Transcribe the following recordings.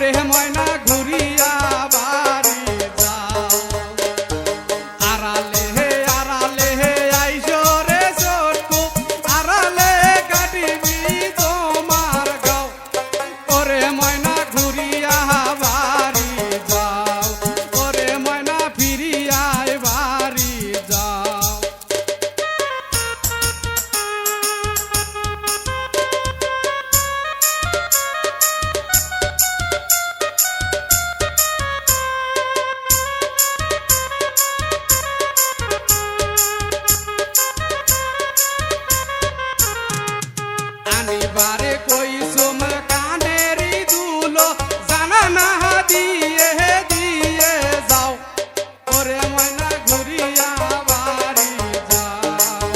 ওরে ময়না ঘুরিয়া বাড়ি যাও আড়ালে হে আইসো রে চটকু আড়ালে কাটিবি তোমার গাও ওরে ময়না ঘুরিয়া বাড়ি যাও ওরে ময়না ফিরিয়া বাড়ি যাও আনিবারে কইসুম কানেরি দুলো জানা না দিয়ে দিয়ে যাও ওরে ময়না ঘুরিয়া বাড়ি যাও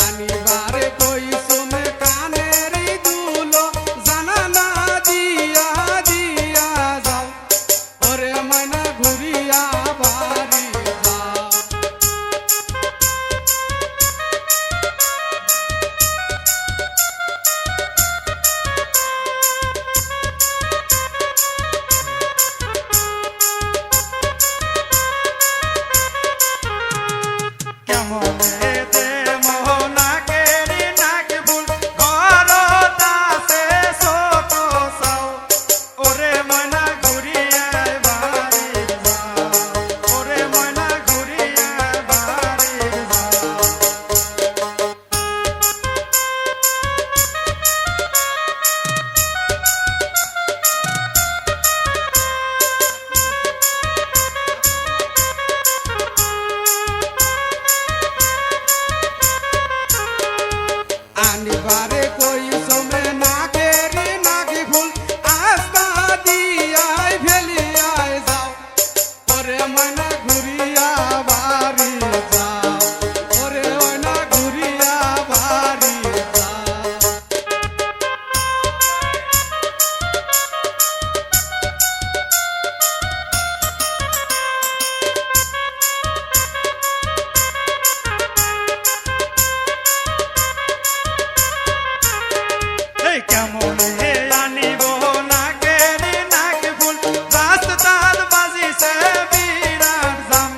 আনিবারে কইসুম কানেরি দুলো জানা না দিয়া দিয়া যাও ওরে ময়না ঘুরিয়া বাড়ি যাও আনিবারে কইসুমে নাকেরি নাকি ফুল আস্তা দিয়াই ফেলিয়াই যাও ওরে ময়না ঘুরিয়া বাড়ি যাও ওরে ময়না ঘুরিয়া বাড়ি যাও কেমন হে আনিব নাকেরি নাকি ফুল রাস্তার বাজিছে বিরাট জাম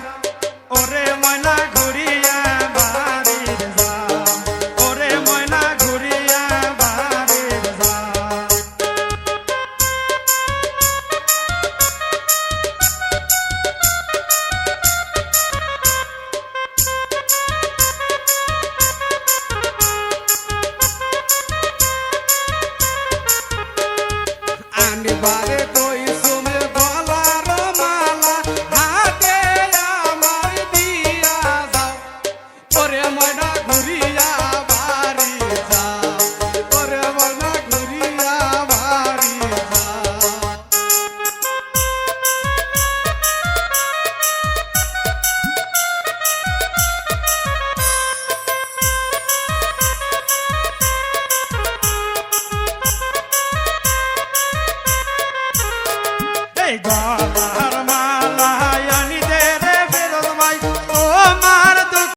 ওরে ময়না ঘুরিয়া বাড়ি যাও ওরে ময়না ঘুরিয়া বাড়ি যাও আনিবারে কই